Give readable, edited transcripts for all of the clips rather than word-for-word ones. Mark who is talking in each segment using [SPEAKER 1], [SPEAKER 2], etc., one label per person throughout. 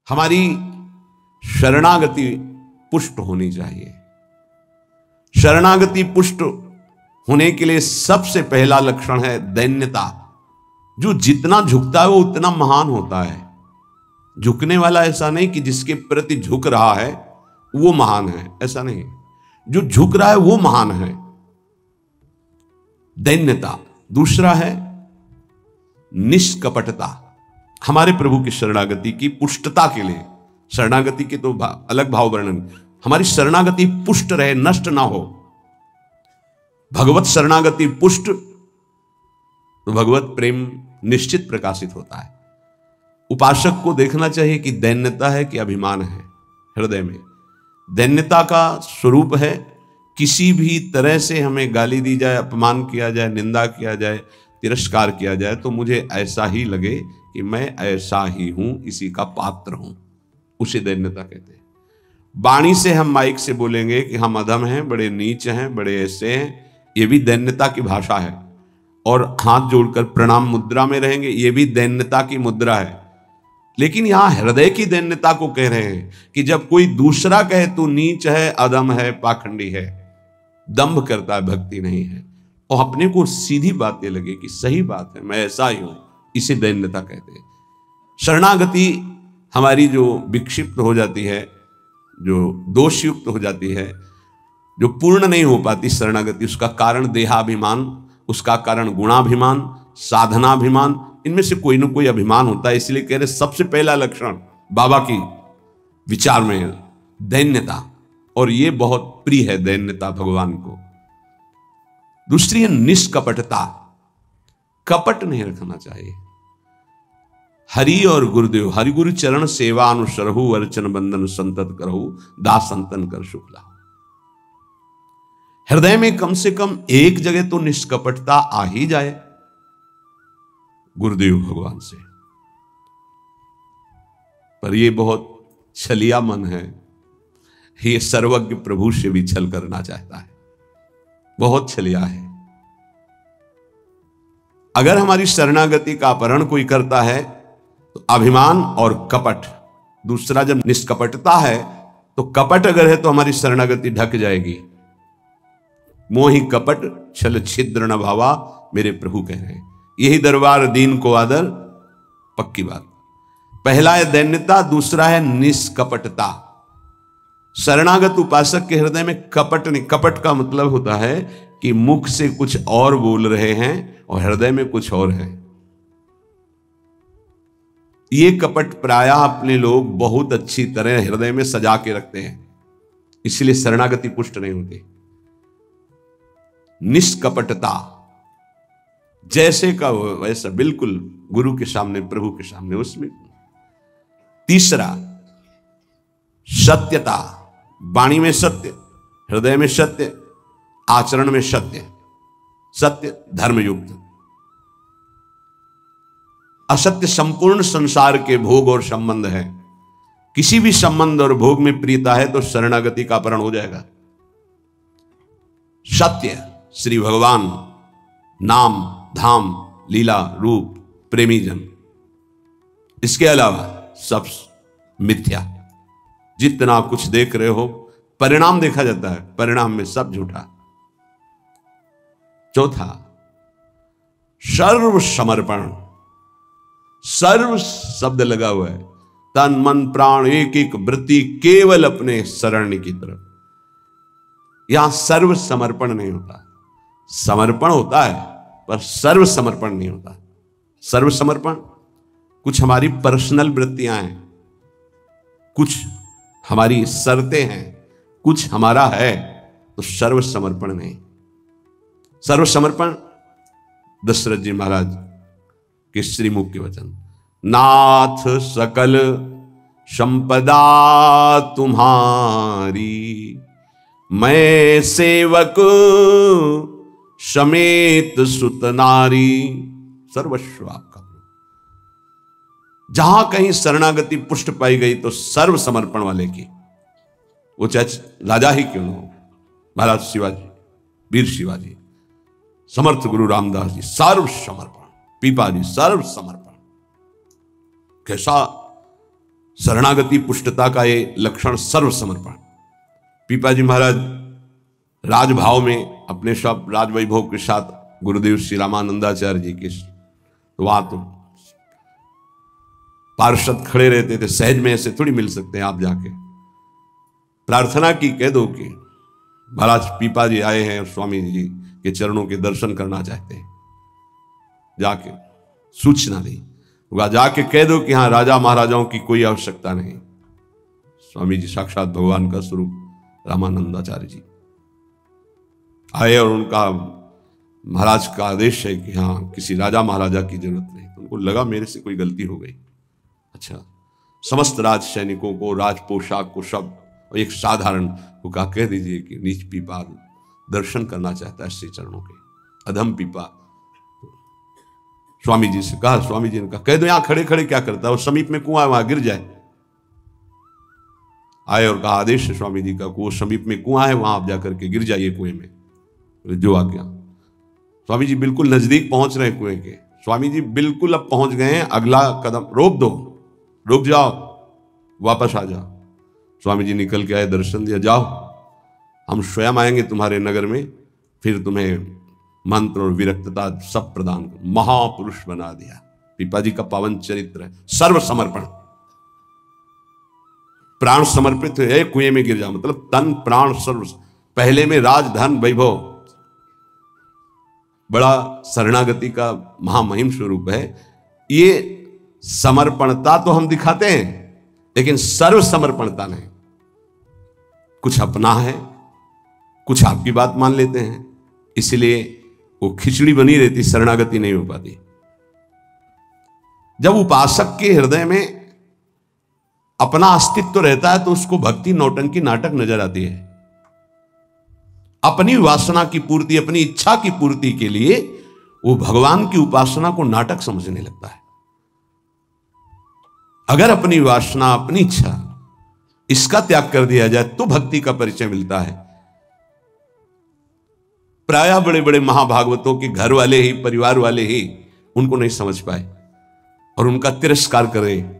[SPEAKER 1] हमारी शरणागति पुष्ट होनी चाहिए। शरणागति पुष्ट होने के लिए सबसे पहला लक्षण है दैन्यता। जो जितना झुकता है वो उतना महान होता है। झुकने वाला ऐसा नहीं कि जिसके प्रति झुक रहा है वो महान है, ऐसा नहीं। जो झुक रहा है वो महान है। दैन्यता। दूसरा है निष्कपटता। हमारे प्रभु की शरणागति की पुष्टता के लिए, शरणागति के तो अलग भाव वर्णन, हमारी शरणागति पुष्ट रहे, नष्ट ना हो। भगवत शरणागति पुष्ट तो भगवत प्रेम निश्चित प्रकाशित होता है। उपासक को देखना चाहिए कि दैन्यता है कि अभिमान है हृदय में। दैन्यता का स्वरूप है किसी भी तरह से हमें गाली दी जाए, अपमान किया जाए, निंदा किया जाए, तिरस्कार किया जाए तो मुझे ऐसा ही लगे कि मैं ऐसा ही हूं, इसी का पात्र हूं। उसे दैन्यता कहते हैं। वाणी से हम माइक से बोलेंगे कि हम अधम हैं, बड़े नीच हैं, बड़े ऐसे हैं, ये भी दैन्यता की भाषा है। और हाथ जोड़कर प्रणाम मुद्रा में रहेंगे, ये भी दैन्यता की मुद्रा है। लेकिन यहां हृदय की दैन्यता को कह रहे हैं कि जब कोई दूसरा कहे तू नीच है, अधम है, पाखंडी है, दंभ करता है, भक्ति नहीं है, और अपने को सीधी बातें लगे कि सही बात है, मैं ऐसा ही हूं, इसे दैन्यता कहते हैं। शरणागति हमारी जो विक्षिप्त हो जाती है, जो दोषयुक्त हो जाती है, जो पूर्ण नहीं हो पाती शरणागति, उसका कारण देहाभिमान, उसका कारण गुणाभिमान, साधनाभिमान, इनमें से कोई ना कोई अभिमान होता है। इसलिए कह रहे सबसे पहला लक्षण बाबा की विचार में दैन्यता, और ये बहुत प्रिय है दैन्यता भगवान को। दूसरी है निष्कपटता। कपट नहीं रखना चाहिए। हरि और गुरुदेव, हरि गुरु चरण सेवा अनुसरहु, अर्चन बंदन संतत करहु, दास संतन कर शुक्ला। हृदय में कम से कम एक जगह तो निष्कपटता आ ही जाए गुरुदेव भगवान से। पर यह बहुत छलिया मन है, ये सर्वज्ञ प्रभु से भी छल करना चाहता है, बहुत छलिया है। अगर हमारी शरणागति का अपहरण कोई करता है तो अभिमान और कपट। दूसरा जब निष्कपटता है तो कपट अगर है तो हमारी शरणागति ढक जाएगी। मोहि कपट छल छिद्र न भावा, मेरे प्रभु कह रहे हैं। यही दरबार दीन को आदर, पक्की बात। पहला है दैन्यता, दूसरा है निष्कपटता। शरणागत उपासक के हृदय में कपट नहीं। कपट का मतलब होता है कि मुख से कुछ और बोल रहे हैं और हृदय में कुछ और है। ये कपट प्रायः अपने लोग बहुत अच्छी तरह हृदय में सजा के रखते हैं, इसलिए शरणागति पुष्ट नहीं होती। निष्कपटता, जैसे का वैसा, बिल्कुल गुरु के सामने, प्रभु के सामने, उसमें। तीसरा सत्यता। वाणी में सत्य, हृदय में सत्य, आचरण में सत्य, सत्य धर्मयुक्त। असत्य संपूर्ण संसार के भोग और संबंध है। किसी भी संबंध और भोग में प्रियता है तो शरणागति का अपहरण हो जाएगा। सत्य श्री भगवान, नाम, धाम, लीला, रूप, प्रेमी जन। इसके अलावा सब मिथ्या। जितना कुछ देख रहे हो परिणाम देखा जाता है, परिणाम में सब झूठा। चौथा सर्व समर्पण। सर्व शब्द लगा हुआ है, तन मन प्राण एक एक वृत्ति केवल अपने शरण की तरफ। यहां सर्व समर्पण नहीं होता। समर्पण होता है पर सर्व समर्पण नहीं होता। सर्व समर्पण कुछ हमारी पर्सनल वृत्तियां हैं, कुछ हमारी शर्तें हैं, कुछ हमारा है, तो सर्व समर्पण नहीं। सर्व समर्पण दशरथ जी महाराज के श्रीमुख के वचन, नाथ सकल संपदा तुम्हारी, मैं सेवक समेत सुत नारी, सर्वस्व आपका। जहां कहीं शरणागति पुष्ट पाई गई तो सर्व समर्पण वाले की, वो चाहे राजा ही क्यों न हो, महाराज शिवाजी, वीर शिवाजी, समर्थ गुरु रामदास जी, सर्व समर्पण, पीपा जी, सर्व समर्पण। कैसा शरणागति पुष्टता का ये लक्षण सर्वसमर्पण। पीपाजी महाराज राजभाव में अपने सब राजवैभव के साथ गुरुदेव श्री रामानंदाचार्य जी के तो वहां तो पार्षद खड़े रहते थे, सहज में ऐसे थोड़ी मिल सकते हैं आप। जाके प्रार्थना की, कह दो कि महाराज पीपाजी आए हैं और स्वामी जी के चरणों के दर्शन करना चाहते हैं। जाके सूचना दी, जाके कह दो कि हाँ राजा महाराजाओं की कोई आवश्यकता नहीं, स्वामी जी साक्षात भगवान का स्वरूप रामानंदाचार्य जी आए और उनका महाराज का आदेश है कि हाँ किसी राजा महाराजा की जरूरत नहीं। तो उनको लगा मेरे से कोई गलती हो गई। अच्छा, समस्त राज सैनिकों को, राज पोशाक को, सब और एक साधारण को कहा कह दीजिए कि नीच पीपा दर्शन करना चाहता है श्री चरणों के, अधम पीपा। स्वामी जी से कहा, स्वामी जी ने कहा कह दो यहां खड़े खड़े क्या करता है, और समीप में कुआं है वहां गिर जाए। आए और कहा आदेश है स्वामी जी का, वो समीप में कुआं है वहां आप जाकर के गिर जाइए कुएं में, जो आ गया। स्वामी जी बिल्कुल नजदीक पहुंच रहे हैं कुएं के। स्वामी जी बिल्कुल अब पहुंच गए हैं, अगला कदम रोक दो, रुक जाओ, वापस आ जाओ। स्वामी जी निकल के आए, दर्शन दिया, जाओ हम स्वयं आएंगे तुम्हारे नगर में, फिर तुम्हें मंत्र और विरक्तता सब प्रदान कर। महापुरुष बना दिया। पीपाजी का पावन चरित्र है, सर्व समर्पण, प्राण समर्पित है, कुएं में गिर जा मतलब तन प्राण सर्व। पहले में राज धन वैभव, बड़ा शरणागति का महामहिम स्वरूप है। ये समर्पणता तो हम दिखाते हैं, लेकिन सर्व समर्पणता नहीं। कुछ अपना है, कुछ आपकी बात मान लेते हैं, इसलिए वो खिचड़ी बनी रहती, शरणागति नहीं हो पाती। जब उपासक के हृदय में अपना अस्तित्व रहता है तो उसको भक्ति नौटंकी नाटक नजर आती है। अपनी वासना की पूर्ति, अपनी इच्छा की पूर्ति के लिए वो भगवान की उपासना को नाटक समझने लगता है। अगर अपनी वासना, अपनी इच्छा, इसका त्याग कर दिया जाए तो भक्ति का परिचय मिलता है। प्रायः बड़े बड़े महाभागवतों के घर वाले ही, परिवार वाले ही उनको नहीं समझ पाए और उनका तिरस्कार करें।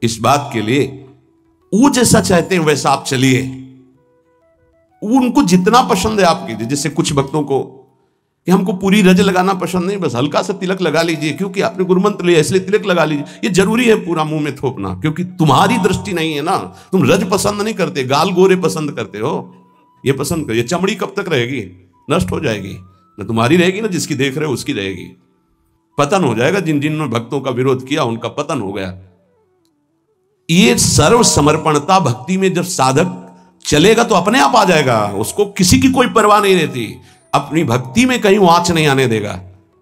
[SPEAKER 1] इस बात के लिए वो जैसा चाहते हैं वैसा आप चलिए, उनको जितना पसंद है आप कीजिए। जैसे कुछ भक्तों को कि हमको पूरी रज लगाना पसंद नहीं, बस हल्का सा तिलक लगा लीजिए, क्योंकि आपने गुरुमंत्र लिया इसलिए तिलक लगा लीजिए। ये जरूरी है पूरा मुंह में थोपना, क्योंकि तुम्हारी दृष्टि नहीं है ना, तुम रज पसंद नहीं करते, गाल गोरे पसंद करते हो। ये पसंद करो, ये चमड़ी कब तक रहेगी, नष्ट हो जाएगी, न तुम्हारी रहेगी ना जिसकी देख रहे हो उसकी रहेगी। पतन हो जाएगा, जिन जिन भक्तों का विरोध किया उनका पतन हो गया। ये सर्व समर्पणता भक्ति में जब साधक चलेगा तो अपने आप आ जाएगा, उसको किसी की कोई परवाह नहीं रहती। अपनी भक्ति में कहीं आंच नहीं आने देगा।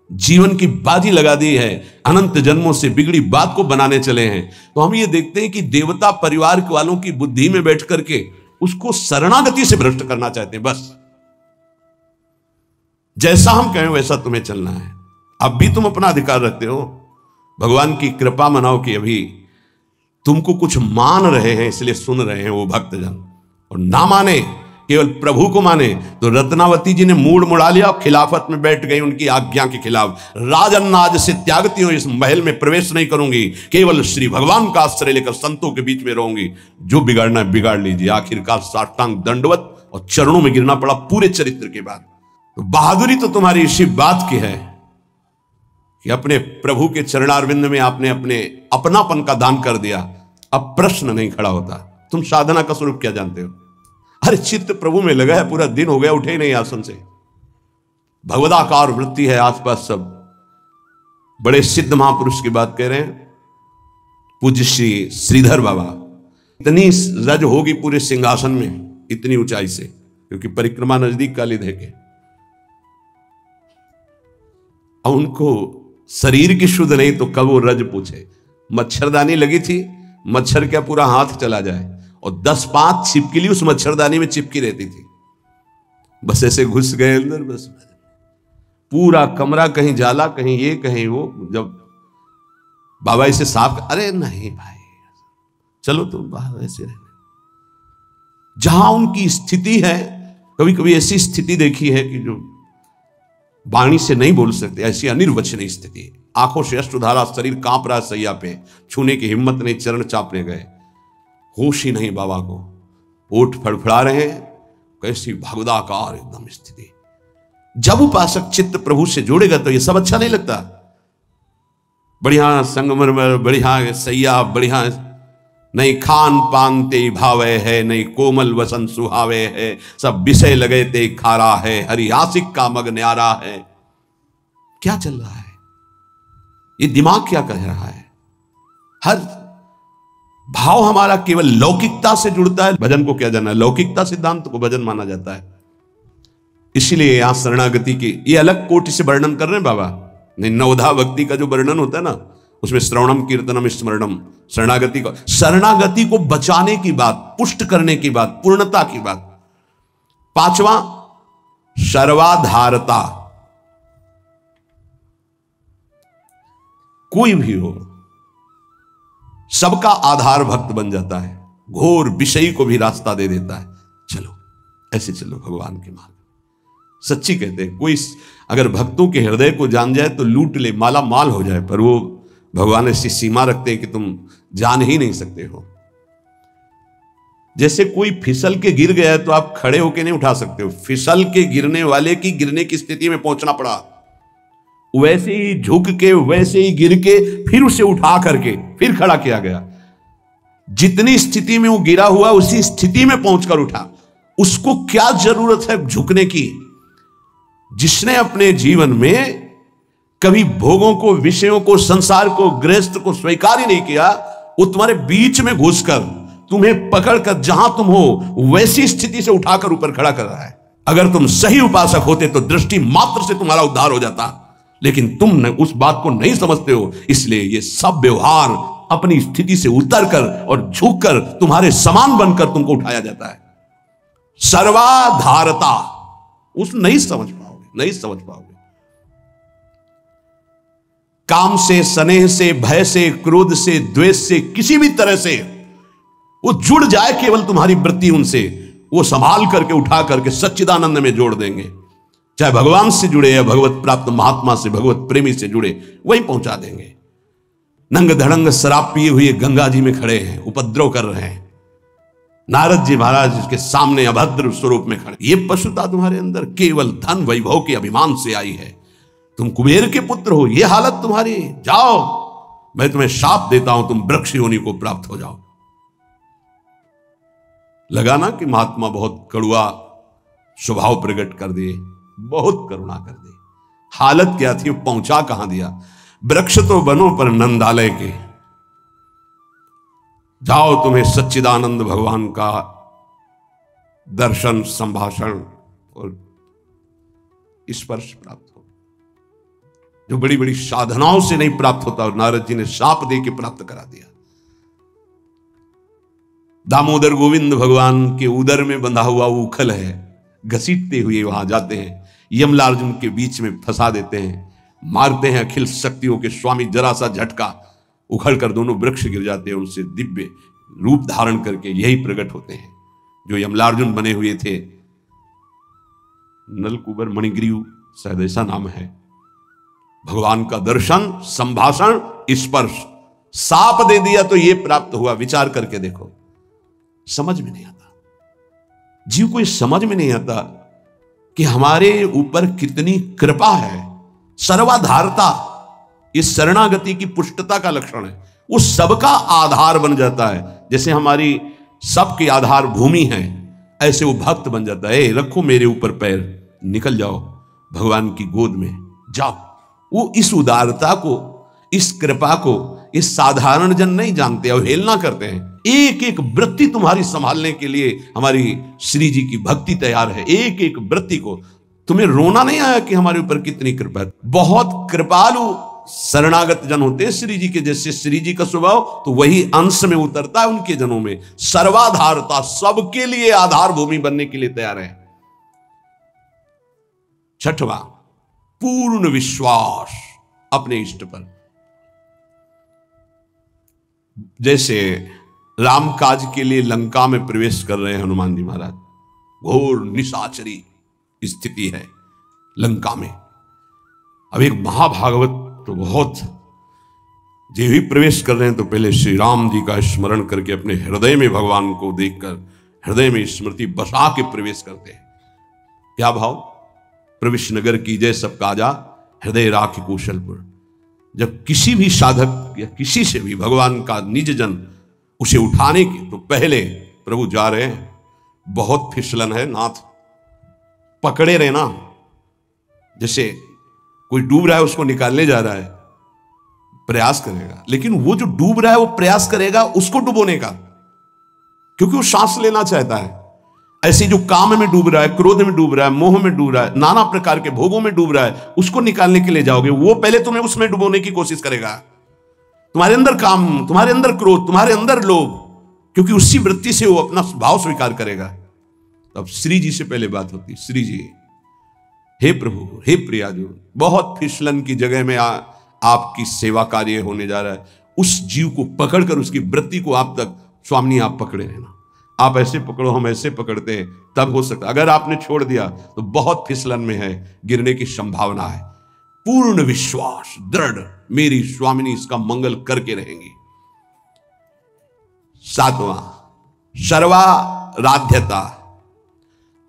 [SPEAKER 1] जीवन की बाजी लगा दी है, अनंत जन्मों से बिगड़ी बात को बनाने चले हैं। तो हम ये देखते हैं कि देवता परिवार वालों की बुद्धि में बैठ करके उसको शरणागति से भ्रष्ट करना चाहते हैं। बस जैसा हम कहें वैसा तुम्हें चलना है। अब भी तुम अपना अधिकार रखते हो, भगवान की कृपा मनाओ कि अभी तुमको कुछ मान रहे हैं इसलिए सुन रहे हैं वो भक्तजन, और ना माने, केवल प्रभु को माने। तो रत्नावती जी ने मूड मुड़ा लिया और खिलाफत में बैठ गई उनकी आज्ञा के खिलाफ। राजन्नाज से त्यागती हूं, इस महल में प्रवेश नहीं करूंगी, केवल श्री भगवान का आश्रय लेकर संतों के बीच में रहूंगी। जो बिगाड़ना है बिगाड़ लीजिए। आखिरकार साष्टांग दंडवत और चरणों में गिरना पड़ा पूरे चरित्र के बाद। तो बहादुरी तो तुम्हारी इसी बात की है कि अपने प्रभु के चरणारविंद में आपने अपने अपनापन का दान कर दिया। अब प्रश्न नहीं खड़ा होता, तुम साधना का स्वरूप क्या जानते हो? अरे चित्त प्रभु में लगा है, पूरा दिन हो गया उठे ही नहीं आसन से। भगवदाकार वृत्ति है आसपास सब। बड़े सिद्ध महापुरुष की बात कह रहे हैं, पूज्य श्री श्रीधर बाबा। इतनी रज होगी पूरे सिंहासन में, इतनी ऊंचाई से, क्योंकि परिक्रमा नजदीक काली धे के। और उनको शरीर की शुद्ध नहीं तो कब वो रज पूछे। मच्छरदानी लगी थी, मच्छर क्या पूरा हाथ चला जाए, और 10-5 छिपकली उस मच्छरदानी में चिपकी रहती थी। बस ऐसे घुस गए अंदर, बस पूरा कमरा कहीं जाला, कहीं ये कहीं वो। जब बाबा इसे साफ, अरे नहीं भाई चलो तुम बाहर ऐसे रहने। जहां उनकी स्थिति है, कभी कभी ऐसी स्थिति देखी है कि जो वाणी से नहीं बोल सकते, ऐसी अनिर्वचनीय स्थिति। आंखों से अश्रुधारा, शरीर कांप रहा सैया पे, छूने की हिम्मत नहीं, चरण चापने गए। होश ही नहीं बाबा को, ओठ फड़फड़ा रहे हैं, कैसी भगदाकार एकदम स्थिति। जब उपासक चित्त प्रभु से जोड़ेगा तो ये सब अच्छा नहीं लगता। बढ़िया संगमरमर, बढ़िया सैया, बढ़िया नहीं खान पान ते भावे है, नहीं कोमल वसन सुहावे है, सब विषय लगे ते खारा है, हरि आशिक का मग न्यारा है। क्या चल रहा है? ये दिमाग क्या कह रहा है? हर भाव हमारा केवल लौकिकता से जुड़ता है। भजन को क्या जाना है? लौकिकता सिद्धांत को भजन माना जाता है। इसीलिए यहां शरणागति की ये अलग कोटि से वर्णन कर रहे हैं बाबा। नहीं, नवधा भक्ति का जो वर्णन होता है ना, उसमें श्रवणम कीर्तनम स्मरणम, शरणागति को बचाने की बात, पुष्ट करने की बात, पूर्णता की बात। पांचवा सर्वाधारता। कोई भी हो, सबका आधार भक्त बन जाता है, घोर विषयी को भी रास्ता दे देता है। चलो ऐसे चलो भगवान के मार्ग। सच्ची कहते हैं, कोई अगर भक्तों के हृदय को जान जाए तो लूट ले, माला माल हो जाए, पर वो भगवान ऐसी सीमा रखते हैं कि तुम जान ही नहीं सकते हो। जैसे कोई फिसल के गिर गया है तो आप खड़े होके नहीं उठा सकते हो, फिसल के गिरने वाले की गिरने की स्थिति में पहुंचना पड़ा, वैसे ही झुक के, वैसे ही गिर के, फिर उसे उठा करके फिर खड़ा किया गया। जितनी स्थिति में वो गिरा हुआ उसी स्थिति में पहुंचकर उठा। उसको क्या जरूरत है झुकने की? जिसने अपने जीवन में कभी भोगों को, विषयों को, संसार को, गृहस्थ को स्वीकार ही नहीं किया, वो तुम्हारे बीच में घुसकर तुम्हें पकड़कर जहां तुम हो वैसी स्थिति से उठाकर ऊपर खड़ा कर रहा है। अगर तुम सही उपासक होते तो दृष्टि मात्र से तुम्हारा उद्धार हो जाता, लेकिन तुम उस बात को नहीं समझते हो। इसलिए ये सब व्यवहार अपनी स्थिति से उतरकर और झुककर तुम्हारे समान बनकर तुमको उठाया जाता है। सर्वाधारता, उस नहीं समझ पाओगे, नहीं समझ पाओगे। काम से, स्नेह से, भय से, क्रोध से, द्वेष से, किसी भी तरह से वो जुड़ जाए केवल तुम्हारी वृत्ति उनसे, वो संभाल करके उठा करके सच्चिदानंद में जोड़ देंगे। चाहे भगवान से जुड़े या भगवत प्राप्त महात्मा से, भगवत प्रेमी से जुड़े, वहीं पहुंचा देंगे। नंग धड़ंग शराब पिए हुए गंगा जी में खड़े हैं, उपद्रव कर रहे हैं, नारद जी महाराज के सामने अभद्र स्वरूप में खड़े। ये पशुता तुम्हारे अंदर केवल धन वैभव के अभिमान से आई है। तुम कुबेर के पुत्र हो, ये हालत तुम्हारी। जाओ, मैं तुम्हें शाप देता हूं, तुम वृक्ष योनि को प्राप्त हो जाओ। लगा ना कि महात्मा बहुत कड़ुआ स्वभाव प्रकट कर दिए, बहुत करुणा कर दी। हालत क्या थी, पहुंचा कहां दिया? वृक्ष तो बनो पर नंदालय के। जाओ, तुम्हें सच्चिदानंद भगवान का दर्शन, संभाषण और स्पर्श प्राप्त हो, जो बड़ी बड़ी साधनाओं से नहीं प्राप्त होता। और नारद जी ने शाप दे के प्राप्त करा दिया। दामोदर गोविंद भगवान के उदर में बंधा हुआ वो उखल है, घसीटते हुए वहां जाते हैं, यमलार्जुन के बीच में फंसा देते हैं, मारते हैं अखिल शक्तियों के स्वामी। जरा सा झटका, उखड़ कर दोनों वृक्ष गिर जाते हैं। उनसे दिव्य रूप धारण करके यही प्रकट होते हैं जो यमलार्जुन बने हुए थे। नलकुबर मणिग्रीव शायद ऐसा नाम है। भगवान का दर्शन, संभाषण, स्पर्श। साप दे दिया तो ये प्राप्त हुआ। विचार करके देखो, समझ में नहीं आता। जीव को समझ में नहीं आता कि हमारे ऊपर कितनी कृपा है। सर्वाधारता, इस शरणागति की पुष्टता का लक्षण है। वो सबका आधार बन जाता है। जैसे हमारी सबकी आधार भूमि है, ऐसे वो भक्त बन जाता है। रखो मेरे ऊपर पैर, निकल जाओ भगवान की गोद में जाओ। वो इस उदारता को, इस कृपा को इस साधारण जन नहीं जानते, अवहेलना करते हैं। एक एक वृत्ति तुम्हारी संभालने के लिए हमारी श्री जी की भक्ति तैयार है। एक एक वृत्ति को तुम्हें रोना नहीं आया कि हमारे ऊपर कितनी कृपा है। बहुत कृपालु शरणागत जन होते हैं श्री जी के। जैसे श्री जी का स्वभाव तो वही अंश में उतरता है उनके जनों में। सर्वाधारता, सबके लिए आधार भूमि बनने के लिए तैयार है। छठवां, पूर्ण विश्वास अपने इष्ट पर। जैसे राम काज के लिए लंका में प्रवेश कर रहे हैं हनुमान जी महाराज, घोर निशाचरी स्थिति है लंका में। अब एक महाभागवत तो बहुत जो भी प्रवेश कर रहे हैं तो पहले श्री राम जी का स्मरण करके अपने हृदय में भगवान को देखकर हृदय में स्मृति बसा के प्रवेश करते हैं। क्या भाव? प्रविश नगर की जय सब काजा, हृदय राख कौशलपुर। जब किसी भी साधक या किसी से भी भगवान का निज जन उसे उठाने के तो पहले प्रभु जा रहे हैं, बहुत फिसलन है नाथ, पकड़े रहना। जैसे कोई डूब रहा है उसको निकालने जा रहा है, प्रयास करेगा, लेकिन वो जो डूब रहा है वो प्रयास करेगा उसको डुबोने का, क्योंकि वो सांस लेना चाहता है। ऐसे जो काम में डूब रहा है, क्रोध में डूब रहा है, मोह में डूब रहा है, नाना प्रकार के भोगों में डूब रहा है, उसको निकालने के लिए जाओगे, वो पहले तुम्हें उसमें डुबोने की कोशिश करेगा। तुम्हारे अंदर काम, तुम्हारे अंदर क्रोध, तुम्हारे अंदर लोभ, क्योंकि उसी वृत्ति से वो अपना भाव स्वीकार करेगा। तब श्री जी से पहले बात होती, श्री जी, हे प्रभु, हे प्रियाजू, बहुत फिसलन की जगह में आपकी सेवा कार्य होने जा रहा है। उस जीव को पकड़कर उसकी वृत्ति को आप तक स्वामी आप पकड़े रहना। आप ऐसे पकड़ो, हम ऐसे पकड़ते हैं, तब हो सकता। अगर आपने छोड़ दिया तो बहुत फिसलन में है, गिरने की संभावना है। पूर्ण विश्वास दृढ़, मेरी स्वामिनी इसका मंगल करके रहेंगी। 7वां, सर्वाराध्यता।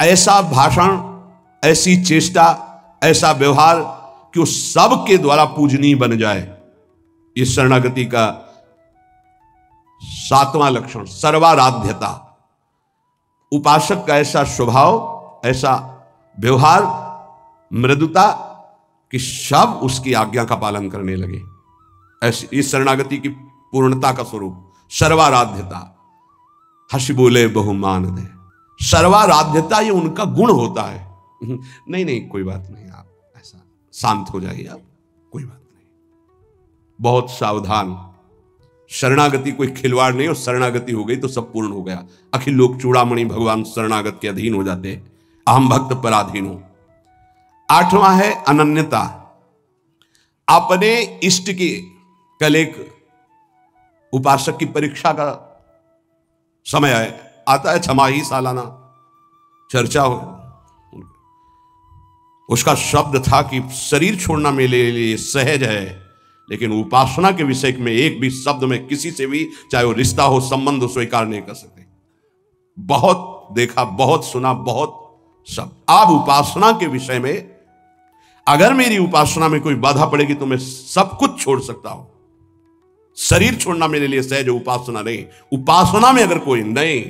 [SPEAKER 1] ऐसा भाषण, ऐसी चेष्टा, ऐसा व्यवहार कि वो सबके द्वारा पूजनीय बन जाए। ये शरणागति का 7वां लक्षण, सर्वाराध्यता। उपासक का ऐसा स्वभाव, ऐसा व्यवहार, मृदुता कि सब उसकी आज्ञा का पालन करने लगे। ऐसी इस शरणागति की पूर्णता का स्वरूप सर्वाराध्यता। हंस बोले बहुमान दे। सर्वाराध्यता ये उनका गुण होता है। नहीं नहीं कोई बात नहीं, आप ऐसा शांत हो जाइए, आप कोई बात नहीं, बहुत सावधान। शरणागति कोई खिलवाड़ नहीं, और शरणागति हो गई तो सब पूर्ण हो गया। अखिल लोक चूड़ामणि भगवान शरणागत के अधीन हो जाते, अहम भक्त पराधीन हो। 8वां है अनन्यता। अपने इष्ट की, कल एक उपासक की परीक्षा का समय आता है, छमाही सालाना चर्चा हो। उसका शब्द था कि शरीर छोड़ना मेरे लिए सहज है, लेकिन उपासना के विषय में एक भी शब्द में किसी से भी, चाहे वो रिश्ता हो, संबंध हो, स्वीकार नहीं कर सकते। बहुत देखा, बहुत सुना, बहुत सब। अब उपासना के विषय में अगर मेरी उपासना में कोई बाधा पड़ेगी तो मैं सब कुछ छोड़ सकता हूं। शरीर छोड़ना मेरे लिए सहज, उपासना नहीं। उपासना में अगर कोई नहीं,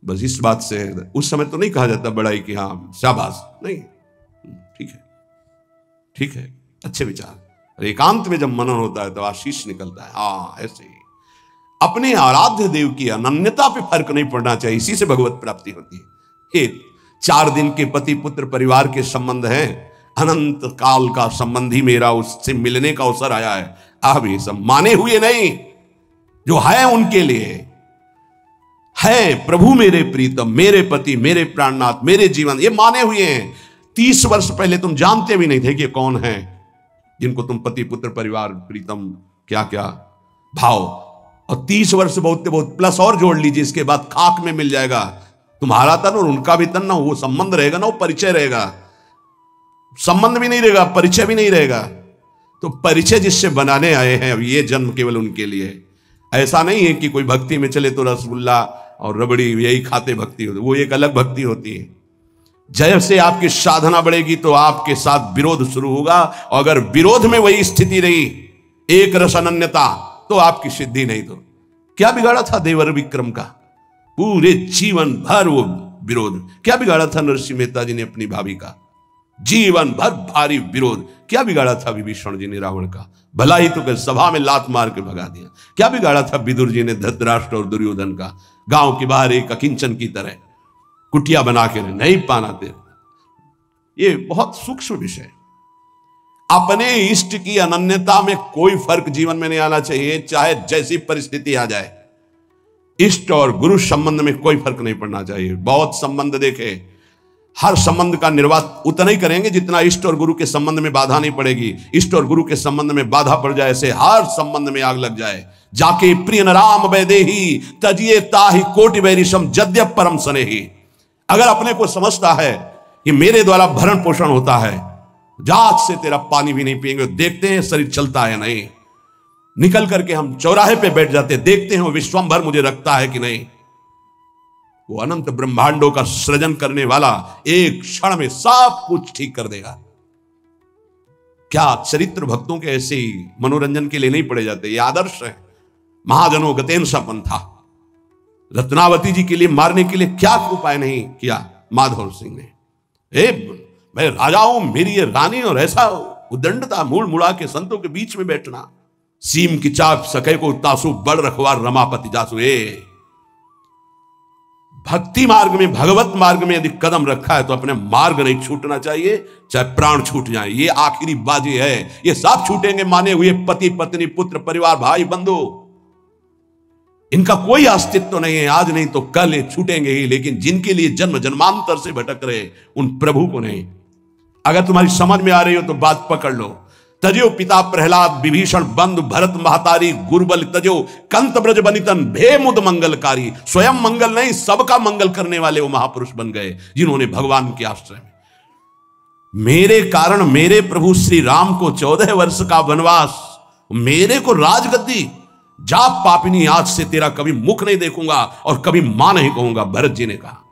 [SPEAKER 1] बस इस बात से उस समय तो नहीं कहा जाता बड़ाई कि हाँ शाबाश, नहीं, ठीक है, ठीक है, अच्छे विचार। एकांत में जब मनन होता है तो आशीष निकलता है। हाँ, ऐसे ही अपने आराध्य देव की अनन्यता पे फर्क नहीं पड़ना चाहिए, इसी से भगवत प्राप्ति होती है। हे 4 दिन के पति पुत्र परिवार के संबंध हैं, अनंत काल का संबंधी मेरा, उससे मिलने का अवसर आया है। अब ये सब माने हुए नहीं, जो है उनके लिए है। प्रभु मेरे प्रीतम, मेरे पति, मेरे प्राणनाथ, मेरे जीवन, ये माने हुए हैं। 30 वर्ष पहले तुम जानते भी नहीं थे कि कौन है जिनको तुम पति पुत्र परिवार प्रीतम क्या क्या भाव, और 30 वर्ष बहुत बहुत प्लस और जोड़ लीजिए, इसके बाद खाक में मिल जाएगा तुम्हारा तन और उनका भी तन। ना वो संबंध रहेगा, ना वो परिचय रहेगा। संबंध भी नहीं रहेगा, परिचय भी नहीं रहेगा। तो परिचय जिससे बनाने आए हैं, अब ये जन्म केवल उनके लिए। ऐसा नहीं है कि कोई भक्ति में चले तो रसगुल्ला और रबड़ी यही खाते भक्ति होती, वो एक अलग भक्ति होती है। जैसे आपकी साधना बढ़ेगी तो आपके साथ विरोध शुरू होगा, और अगर विरोध में वही स्थिति रही, एक रस अनन्यता, तो आपकी सिद्धि नहीं। तो क्या बिगाड़ा था देवर विक्रम का? पूरे जीवन भर वो विरोध। क्या बिगाड़ा था नरसिंह मेहता जी ने अपनी भाभी का? जीवन भर भारी विरोध। क्या बिगाड़ा था विभीषण जी ने रावण का? भला ही तो कर सभा में लात मार के भगा दिया। क्या बिगाड़ा था विदुर जी ने धृतराष्ट्र और दुर्योधन का? गांव के बाहर एक अकिंचन की तरह कुटिया बना के नहीं पानाते। ये बहुत सूक्ष्म विषय। अपने इष्ट की अनन्यता में कोई फर्क जीवन में नहीं आना चाहिए, चाहे जैसी परिस्थिति आ जाए। इष्ट और गुरु संबंध में कोई फर्क नहीं पड़ना चाहिए। बहुत संबंध देखे, हर संबंध का निर्वाह उतना ही करेंगे जितना इष्ट और गुरु के संबंध में बाधा नहीं पड़ेगी। इष्ट और गुरु के संबंध में बाधा पड़ जाए से हर संबंध में आग लग जाए। जाके प्रिय न राम वैदेही तजिए ताहि कोटि वैरिशम जद्यप परम सनेही। अगर अपने को समझता है कि मेरे द्वारा भरण पोषण होता है, जात से तेरा पानी भी नहीं पिएंगे, देखते हैं शरीर चलता है नहीं, निकल करके हम चौराहे पे बैठ जाते, देखते हैं वो विश्वंभर मुझे रखता है कि नहीं। वो अनंत ब्रह्मांडों का सृजन करने वाला एक क्षण में सब कुछ ठीक कर देगा। क्या चरित्र भक्तों के ऐसे ही मनोरंजन के लिए नहीं पड़े जाते? ये आदर्श है। महाजनों गतेन सपन था। रत्नावती जी के लिए मारने के लिए क्या उपाय नहीं किया माधव सिंह ने। मैं राजा हूं, मेरी ये रानी, और ऐसा उदंडता मूल मुड़ा के संतों के बीच में बैठना। सीम की चाप सके को तासु बड़ रखवार रमापति जासु। भक्ति मार्ग में, भगवत मार्ग में यदि कदम रखा है तो अपने मार्ग नहीं छूटना चाहिए, चाहे प्राण छूट जाए। ये आखिरी बाजी है। ये सब छूटेंगे माने हुए पति पत्नी पुत्र परिवार भाई बंधु, इनका कोई अस्तित्व नहीं है। आज नहीं तो कल ये छूटेंगे ही। लेकिन जिनके लिए जन्म जन्मांतर से भटक रहे उन प्रभु को नहीं। अगर तुम्हारी समझ में आ रही हो तो बात पकड़ लो। तजो पिता प्रहलाद विभीषण बंधु भरत महतारी गुरुबल तजो कंत ब्रज बनितन भे मुद मंगलकारी। स्वयं मंगल नहीं, सबका मंगल करने वाले वो महापुरुष बन गए जिन्होंने भगवान के आश्रय में मेरे कारण मेरे प्रभु श्री राम को 14 वर्ष का वनवास, मेरे को राजगद्दी, जा पापिनी आज से तेरा कभी मुख नहीं देखूंगा और कभी मां नहीं कहूंगा, भरत जी ने कहा।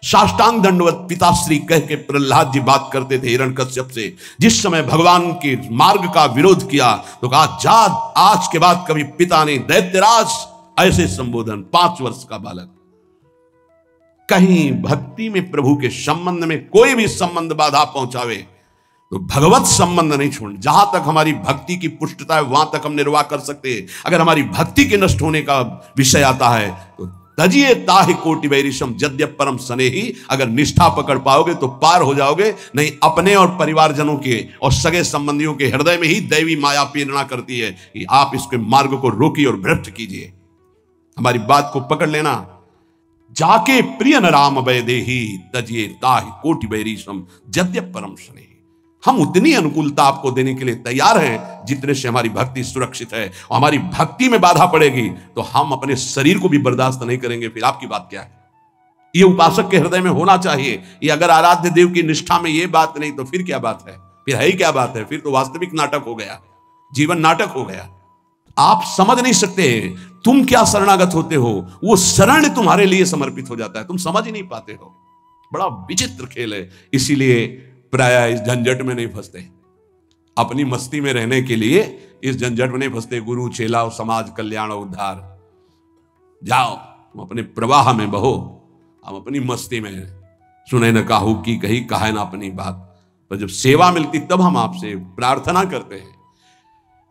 [SPEAKER 1] साष्टांग दंडवत पिताश्री कह के प्रहलाद जी बात करते थे हिरण्यकश्यप से। जिस समय भगवान के मार्ग का विरोध किया तो कहा जा आज के बाद कभी पिता ने दैत्यराज, ऐसे संबोधन। 5 वर्ष का बालक। कहीं भक्ति में प्रभु के संबंध में कोई भी संबंध बाधा पहुंचावे तो भगवत संबंध नहीं छोड़। जहां तक हमारी भक्ति की पुष्टता है वहां तक हम निर्वाह कर सकते हैं। अगर हमारी भक्ति के नष्ट होने का विषय आता है तो तजिए ताहि कोटि वैरिशम यद्यप परम स्नेही। अगर निष्ठा पकड़ पाओगे तो पार हो जाओगे, नहीं अपने और परिवारजनों के और सगे संबंधियों के हृदय में ही दैवी माया प्रेरणा करती है कि आप इसके मार्ग को रोकिए और भ्रष्ट कीजिए। हमारी बात को पकड़ लेना। जाके प्रिय न राम वैदेही तजिए ताहि कोटि वैरिशम यद्यप परम स्नेही। हम उतनी अनुकूलता आपको देने के लिए तैयार हैं जितने से हमारी भक्ति सुरक्षित है। और हमारी भक्ति में बाधा पड़ेगी तो हम अपने शरीर को भी बर्दाश्त नहीं करेंगे। फिर आपकी बात क्या है? ये उपासक के हृदय में होना चाहिए। ये अगर आराध्य देव की निष्ठा में ये बात नहीं तो फिर क्या बात है? फिर है ही क्या बात है? फिर तो वास्तविक नाटक हो गया, जीवन नाटक हो गया। आप समझ नहीं सकते तुम क्या शरणागत होते हो, वो शरण तुम्हारे लिए समर्पित हो जाता है, तुम समझ ही नहीं पाते हो। बड़ा विचित्र खेल है। इसीलिए प्राय इस झंझट में नहीं फंसते। अपनी मस्ती में रहने के लिए इस झंझट में नहीं फंसते। गुरु चेला और समाज कल्याण और उद्धार, जाओ तुम अपने प्रवाह में बहो, हम अपनी मस्ती में सुने न काहू की कही कहे ना अपनी बात। पर जब सेवा मिलती तब हम आपसे प्रार्थना करते हैं।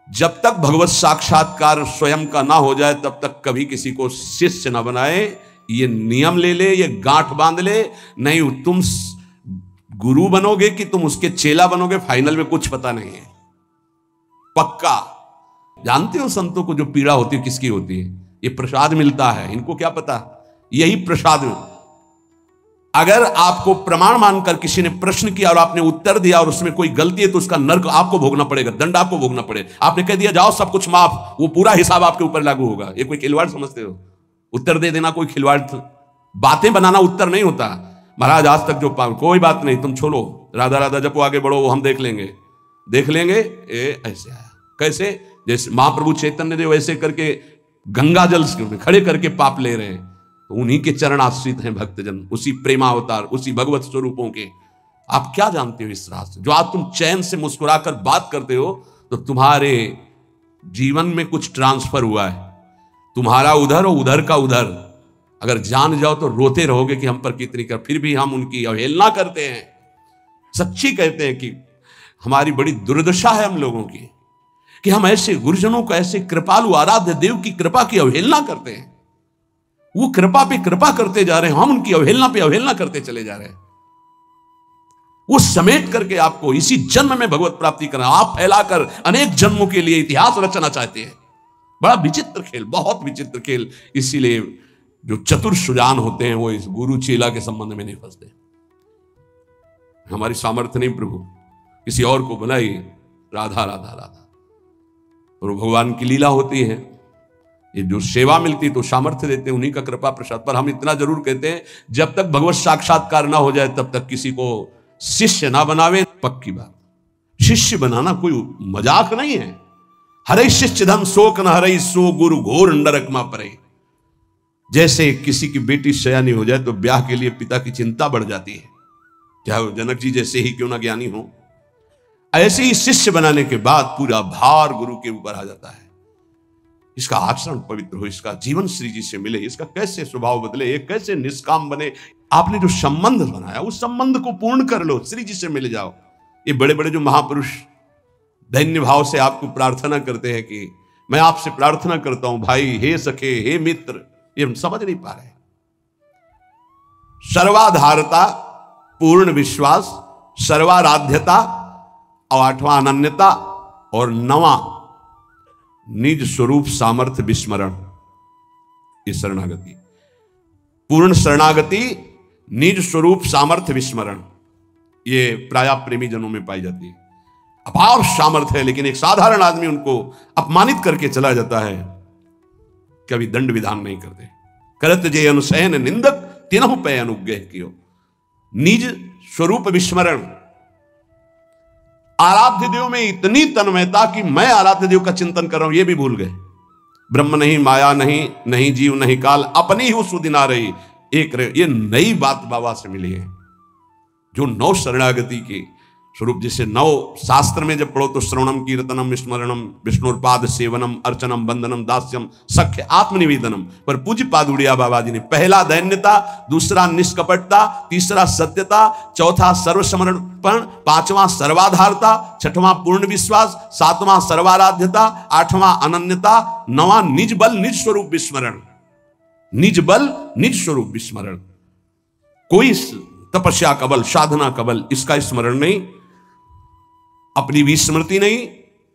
[SPEAKER 1] जब तक भगवत साक्षात्कार स्वयं का ना हो जाए तब तक कभी किसी को शिष्य ना बनाए। ये नियम ले ले, ये गांठ बांध ले। नहीं तुम गुरु बनोगे कि तुम उसके चेला बनोगे, फाइनल में कुछ पता नहीं है। पक्का जानते हो संतों को जो पीड़ा होती है किसकी होती है? ये प्रसाद मिलता है, इनको क्या पता, यही प्रसाद। अगर आपको प्रमाण मानकर किसी ने प्रश्न किया और आपने उत्तर दिया और उसमें कोई गलती है तो उसका नर्क आपको भोगना पड़ेगा, दंड आपको भोगना पड़ेगा। आपने कह दिया जाओ सब कुछ माफ, वो पूरा हिसाब आपके ऊपर लागू होगा। ये कोई खिलवाड़ समझते हो? उत्तर दे देना कोई खिलवाड़? बातें बनाना उत्तर नहीं होता। महाराज आज तक जो कोई बात नहीं, तुम छोड़ो, राधा राधा जपो, आगे बढ़ो, वो हम देख लेंगे। ऐसे आया कैसे? जैसे महाप्रभु चैतन्य देव ऐसे करके गंगा जल खड़े करके पाप ले रहे हैं, तो उन्हीं के चरण आश्रित हैं भक्तजन, उसी प्रेमावतार, उसी भगवत स्वरूपों के। आप क्या जानते हो इस रात से? जो आज तुम चैन से मुस्कुराकर बात करते हो तो तुम्हारे जीवन में कुछ ट्रांसफर हुआ है। तुम्हारा उधर और उधर का उधर। अगर जान जाओ तो रोते रहोगे कि हम पर कितनी कर, फिर भी हम उनकी अवहेलना करते हैं। सच्ची कहते हैं कि हमारी बड़ी दुर्दशा है हम लोगों की कि हम ऐसे गुरुजनों को, ऐसे कृपालु आराध्य देव की कृपा की अवहेलना करते हैं। वो कृपा पे कृपा करते जा रहे हैं, हम उनकी अवहेलना पे अवहेलना करते चले जा रहे हैं। वो समेट करके आपको इसी जन्म में भगवत प्राप्ति करना, आप फैलाकर अनेक जन्मों के लिए इतिहास रचना चाहते हैं। बड़ा विचित्र खेल, बहुत विचित्र खेल। इसीलिए जो चतुर सुजान होते हैं वो इस गुरु चेला के संबंध में नहीं फंसते। हमारी सामर्थ्य नहीं प्रभु, किसी और को बनाई, राधा राधा राधा। और भगवान की लीला होती है। ये जो सेवा मिलती तो सामर्थ्य देते हैं, उन्हीं का कृपा प्रसाद। पर हम इतना जरूर कहते हैं जब तक भगवत साक्षात्कार ना हो जाए तब तक किसी को शिष्य ना बनावे। पक्की बात, शिष्य बनाना कोई मजाक नहीं है। हरे शिष्यधम शोक न हरे सो गुरु घोर नरक मा परे। जैसे किसी की बेटी सयानी हो जाए तो ब्याह के लिए पिता की चिंता बढ़ जाती है, चाहे वो जनक जी जैसे ही क्यों ना ज्ञानी हो। ऐसे ही शिष्य बनाने के बाद पूरा भार गुरु के ऊपर आ जाता है। इसका आचरण पवित्र हो, इसका जीवन श्री जी से मिले, इसका कैसे स्वभाव बदले, ये कैसे निष्काम बने। आपने जो संबंध बनाया उस संबंध को पूर्ण कर लो, श्री जी से मिल जाओ। ये बड़े बड़े जो महापुरुष दैन्य भाव से आपको प्रार्थना करते हैं कि मैं आपसे प्रार्थना करता हूं भाई, हे सखे, हे मित्र, ये हम समझ नहीं पा रहे। सर्वाधारता, पूर्ण विश्वास, सर्वाराध्यता और आठवां अनन्यता और नवा निज स्वरूप सामर्थ्य विस्मरण। ये शरणागति, पूर्ण शरणागति, निज स्वरूप सामर्थ्य विस्मरण, ये प्राय प्रेमी जनों में पाई जाती है। अपार सामर्थ्य है लेकिन एक साधारण आदमी उनको अपमानित करके चला जाता है, कभी दंड विधान नहीं करते। करत जे अनुसैन निंदक तिनहु पे अनुग्रह कियो। निज स्वरूप विस्मरण, आराध्य देव में इतनी तन्मयता कि मैं आराध्य देव का चिंतन कर रहा हूं ये भी भूल गए। ब्रह्म नहीं, माया नहीं, नहीं जीव नहीं काल, अपनी ही सुदिन आ रही एक रहे। ये नई बात बाबा से मिली है, जो नौ शरणागति के स्वरूप। जैसे नौ शास्त्र में जब पढ़ो तो श्रवणम कीर्तनम स्मरणम विष्णुपाद सेवनम अर्चनम वंदनम दास्यम सख्य आत्मनिवेदनम, पर पूज्य पाद उड़िया बाबा जी ने पहला दैन्यता, दूसरा निष्कपटता, तीसरा सत्यता, चौथा सर्वसमर्पण, पांचवां सर्वाधारता, छठवां पूर्ण विश्वास, सातवां सर्वाराध्यता, आठवां अनन्यता, नवां निज बल निज स्वरूप विस्मरण। निज बल निज स्वरूप विस्मरण, कोई तपस्या का बल, साधना का बल, इसका स्मरण नहीं, अपनी भी स्मृति नहीं।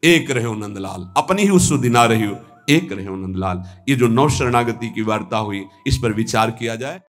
[SPEAKER 1] एक रहे हो नंदलाल, अपनी ही उस दिना रही हो, एक रहे हो नंदलाल। ये जो नौ शरणागति की वार्ता हुई, इस पर विचार किया जाए।